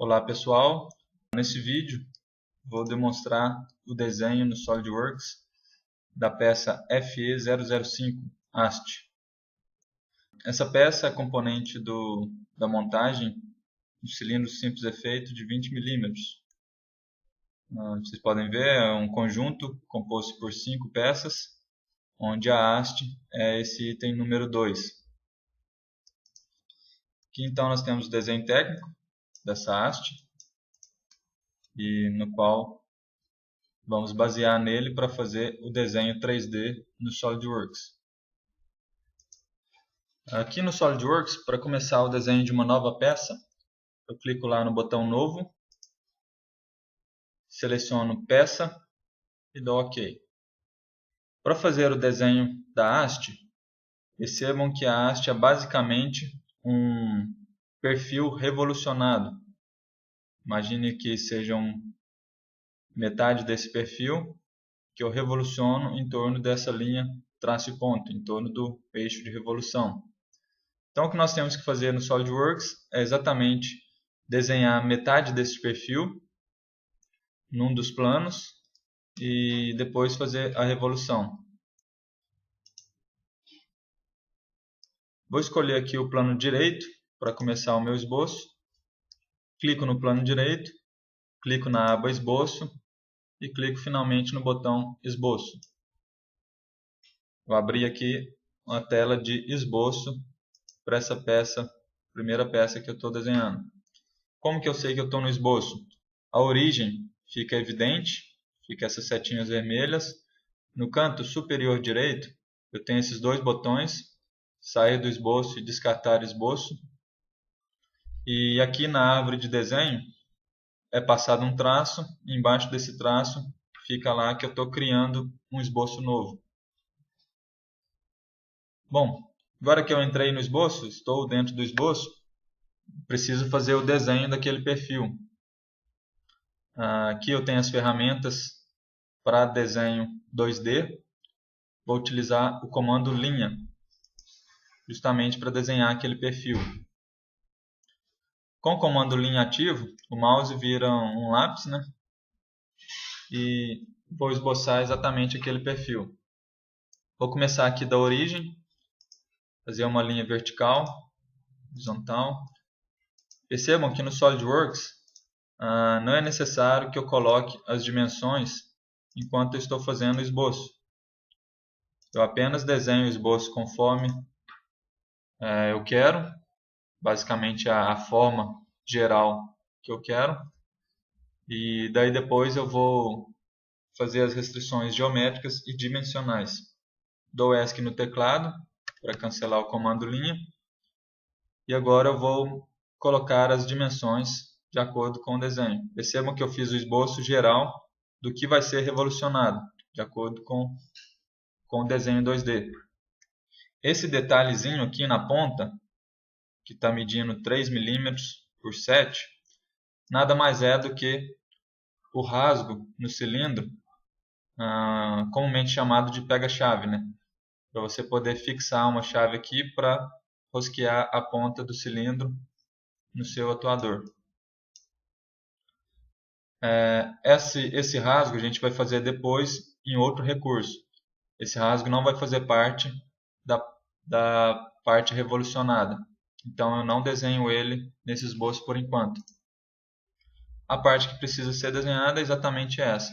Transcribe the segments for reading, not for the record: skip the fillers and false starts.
Olá pessoal, nesse vídeo vou demonstrar o desenho no SolidWorks da peça FE005 haste. Essa peça é componente da montagem do cilindro simples efeito de 20 mm. Vocês podem ver, é um conjunto composto por 5 peças, onde a haste é esse item número 2. Aqui então nós temos o desenho técnico dessa haste, e no qual vamos basear nele para fazer o desenho 3D no SolidWorks. Aqui no SolidWorks, para começar o desenho de uma nova peça, eu clico lá no botão Novo, seleciono Peça e dou OK. Para fazer o desenho da haste, percebam que a haste é basicamente um perfil revolucionado. Imagine que sejam metade desse perfil que eu revoluciono em torno dessa linha traço e ponto, em torno do eixo de revolução. Então o que nós temos que fazer no SolidWorks é exatamente desenhar metade desse perfil num dos planos e depois fazer a revolução. Vou escolher aqui o plano direito para começar o meu esboço. Clico no plano direito, clico na aba Esboço e clico finalmente no botão Esboço. Vou abrir aqui uma tela de esboço para essa peça, primeira peça que eu estou desenhando. Como que eu sei que eu estou no esboço? A origem fica evidente, fica essas setinhas vermelhas. No canto superior direito, eu tenho esses dois botões, sair do esboço e descartar esboço. E aqui na árvore de desenho é passado um traço, e embaixo desse traço fica lá que eu estou criando um esboço novo. Bom, agora que eu entrei no esboço, estou dentro do esboço, preciso fazer o desenho daquele perfil. Aqui eu tenho as ferramentas para desenho 2D. Vou utilizar o comando linha, justamente para desenhar aquele perfil. Com o comando linha ativo, o mouse vira um lápis, né? E vou esboçar exatamente aquele perfil. Vou começar aqui da origem, fazer uma linha vertical, horizontal. Percebam que no SolidWorks não é necessário que eu coloque as dimensões enquanto eu estou fazendo o esboço. Eu apenas desenho o esboço conforme eu quero, basicamente a forma geral que eu quero, e daí depois eu vou fazer as restrições geométricas e dimensionais. Dou ESC no teclado para cancelar o comando linha, e agora eu vou colocar as dimensões de acordo com o desenho. Percebam que eu fiz o esboço geral do que vai ser revolucionado, de acordo com o desenho 2D. Esse detalhezinho aqui na ponta, que está medindo 3 mm por 7, nada mais é do que o rasgo no cilindro, comumente chamado de pega-chave, né? Para você poder fixar uma chave aqui para rosquear a ponta do cilindro no seu atuador. Esse rasgo a gente vai fazer depois em outro recurso. Esse rasgo não vai fazer parte da parte revolucionada. Então eu não desenho ele nesse esboço por enquanto. A parte que precisa ser desenhada é exatamente essa.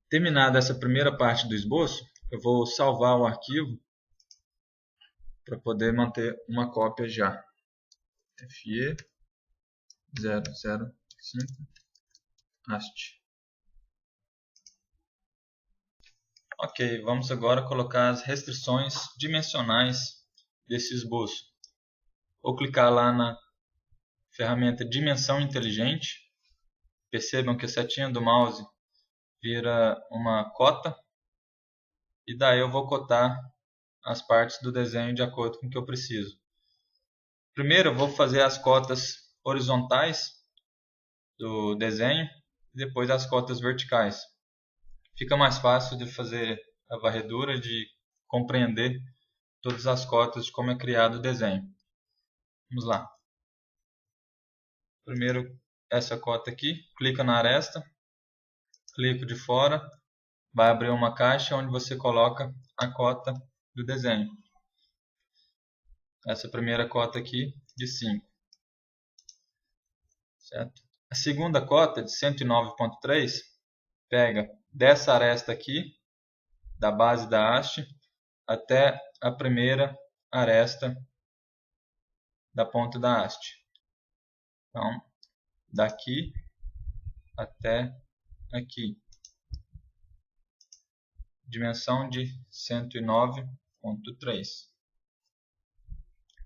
Terminada essa primeira parte do esboço, eu vou salvar o arquivo para poder manter uma cópia já. FE005 haste. Ok, vamos agora colocar as restrições dimensionais desse esboço. Vou clicar lá na ferramenta Dimensão Inteligente. Percebam que a setinha do mouse vira uma cota, e daí eu vou cotar as partes do desenho de acordo com o que eu preciso. Primeiro eu vou fazer as cotas horizontais do desenho e depois as cotas verticais. Fica mais fácil de fazer a varredura, de compreender todas as cotas de como é criado o desenho. Vamos lá. Primeiro essa cota aqui, clica na aresta, clico de fora, vai abrir uma caixa onde você coloca a cota do desenho. Essa primeira cota aqui de 5. Certo? A segunda cota de 109.3 pega dessa aresta aqui, da base da haste, até a primeira aresta da ponta da haste. Então, daqui até aqui. Dimensão de 109.3.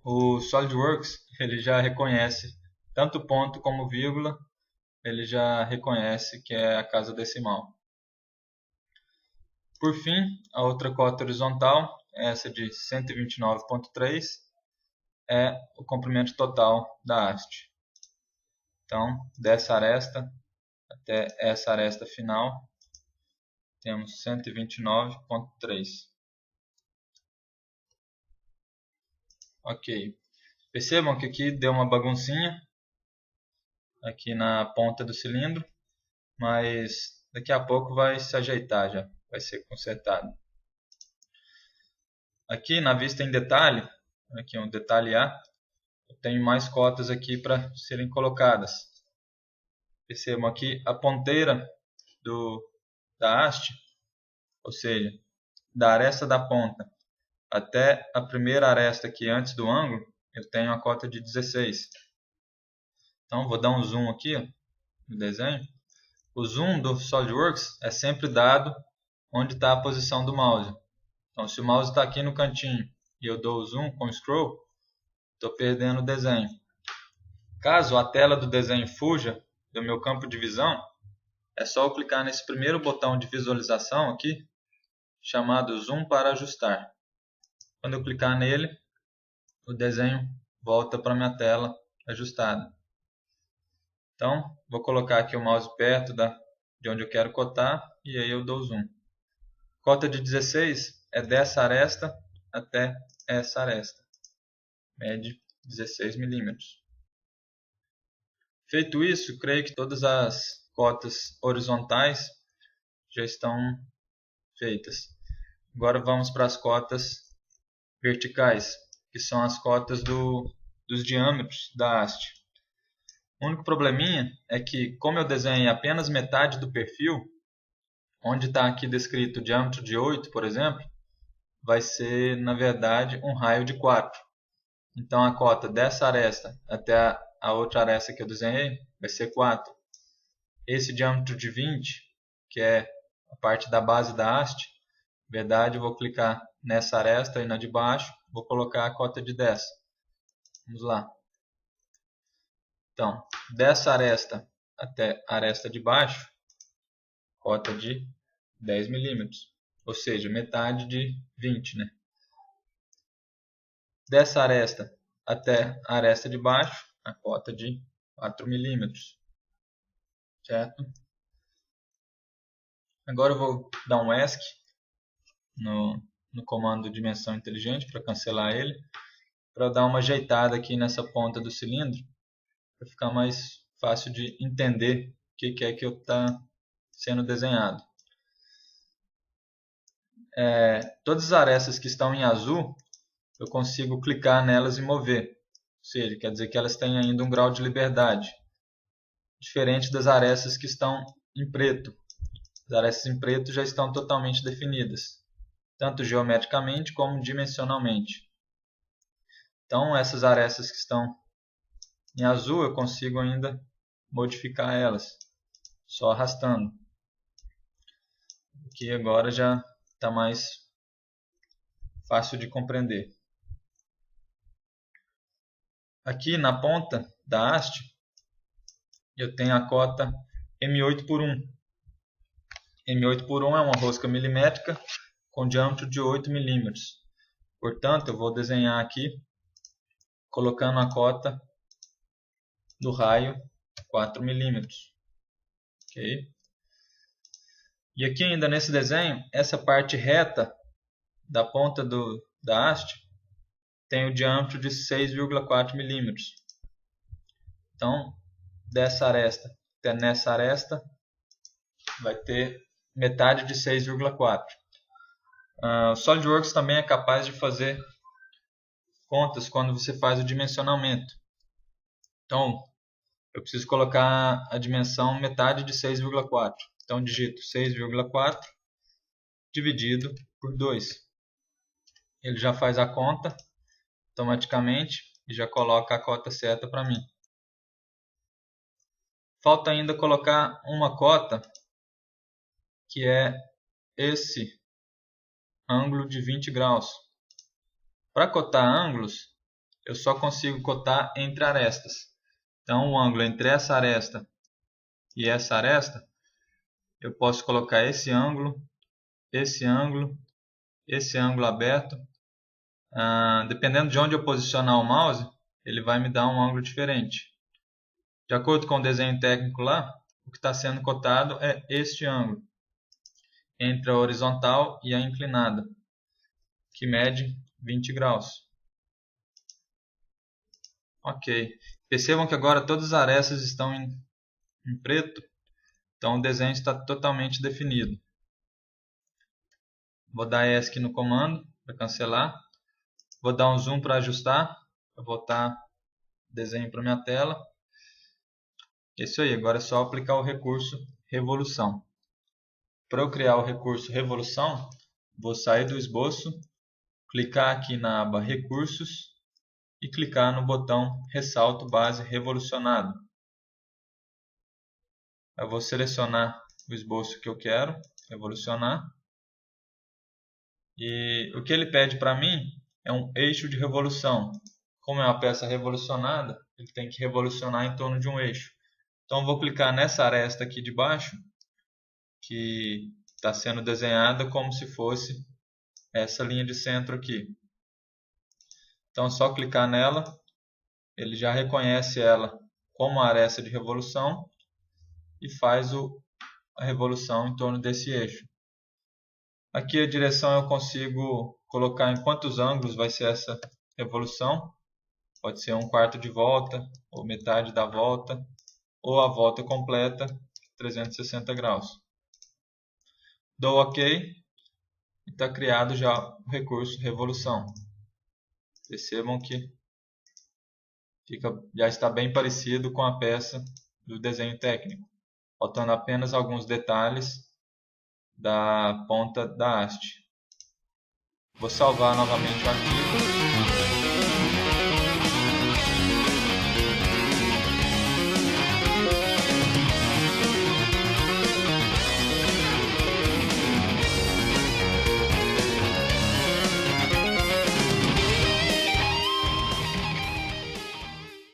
O SolidWorks ele já reconhece tanto ponto como vírgula, ele já reconhece que é a casa decimal. Por fim, a outra cota horizontal, essa de 129.3, é o comprimento total da haste. Então, dessa aresta até essa aresta final, temos 129.3. Ok. Percebam que aqui deu uma baguncinha aqui na ponta do cilindro, mas daqui a pouco vai se ajeitar já, vai ser consertado. Aqui na vista em detalhe, aqui um detalhe A, eu tenho mais cotas aqui para serem colocadas. Percebam aqui a ponteira da haste, ou seja, da aresta da ponta até a primeira aresta aqui antes do ângulo, eu tenho a cota de 16. Então vou dar um zoom aqui, ó, no desenho. O zoom do SolidWorks é sempre dado onde está a posição do mouse. Então se o mouse está aqui no cantinho e eu dou o zoom com o scroll, estou perdendo o desenho. Caso a tela do desenho fuja do meu campo de visão, é só eu clicar nesse primeiro botão de visualização aqui, chamado Zoom para ajustar. Quando eu clicar nele, o desenho volta para a minha tela ajustada. Então, vou colocar aqui o mouse perto de onde eu quero cotar e aí eu dou zoom. Cota de 16 é dessa aresta até essa aresta. Mede 16 milímetros. Feito isso, creio que todas as cotas horizontais já estão feitas. Agora vamos para as cotas verticais, que são as cotas dos diâmetros da haste. O único probleminha é que, como eu desenhei apenas metade do perfil, onde está aqui descrito o diâmetro de 8, por exemplo, vai ser, na verdade, um raio de 4. Então, a cota dessa aresta até a outra aresta que eu desenhei vai ser 4. Esse diâmetro de 20, que é a parte da base da haste, na verdade, eu vou clicar nessa aresta e na de baixo, vou colocar a cota de 10. Vamos lá. Então, dessa aresta até a aresta de baixo, cota de 10 milímetros, ou seja, metade de 20, né? Dessa aresta até a aresta de baixo, a cota de 4 milímetros, certo? Agora eu vou dar um ESC no comando dimensão inteligente para cancelar ele, para dar uma ajeitada aqui nessa ponta do cilindro, para ficar mais fácil de entender o que é que está sendo desenhado. Todas as arestas que estão em azul, eu consigo clicar nelas e mover. Ou seja, quer dizer que elas têm ainda um grau de liberdade, diferente das arestas que estão em preto. As arestas em preto já estão totalmente definidas, tanto geometricamente como dimensionalmente. Então, essas arestas que estão em azul, eu consigo ainda modificar elas, só arrastando. Aqui agora já está mais fácil de compreender. Aqui na ponta da haste, eu tenho a cota M8/1. M8/1 é uma rosca milimétrica com diâmetro de 8 milímetros. Portanto, eu vou desenhar aqui colocando a cota do raio 4 milímetros. Okay? E aqui ainda nesse desenho, essa parte reta da ponta da haste tem o diâmetro de 6,4 milímetros. Então, dessa aresta até nessa aresta vai ter metade de 6,4. O SolidWorks também é capaz de fazer contas quando você faz o dimensionamento. Então, eu preciso colocar a dimensão metade de 6,4. Então, digito 6,4 dividido por 2. Ele já faz a conta automaticamente e já coloca a cota certa para mim. Falta ainda colocar uma cota, que é esse ângulo de 20 graus. Para cotar ângulos, eu só consigo cotar entre arestas. Então, o ângulo entre essa aresta e essa aresta, eu posso colocar esse ângulo aberto. Dependendo de onde eu posicionar o mouse, ele vai me dar um ângulo diferente. De acordo com o desenho técnico lá, o que está sendo cotado é este ângulo entre a horizontal e a inclinada, que mede 20 graus. Ok. Percebam que agora todas as arestas estão em preto, então o desenho está totalmente definido. Vou dar ESC no comando para cancelar. Vou dar um zoom para ajustar, para voltar o desenho para minha tela. Isso aí, agora é só aplicar o recurso Revolução. Para eu criar o recurso Revolução, vou sair do esboço, clicar aqui na aba Recursos e clicar no botão Ressalto Base Revolucionado. Eu vou selecionar o esboço que eu quero revolucionar. E o que ele pede para mim é um eixo de revolução. Como é uma peça revolucionada, ele tem que revolucionar em torno de um eixo. Então eu vou clicar nessa aresta aqui de baixo, que está sendo desenhada como se fosse essa linha de centro aqui. Então é só clicar nela, ele já reconhece ela como a aresta de revolução e faz a revolução em torno desse eixo. Aqui a direção eu consigo colocar em quantos ângulos vai ser essa revolução. Pode ser 1/4 de volta, ou metade da volta, ou a volta completa, 360 graus. Dou OK e está criado já o recurso Revolução. Percebam que já está bem parecido com a peça do desenho técnico, faltando apenas alguns detalhes da ponta da haste. Vou salvar novamente o arquivo.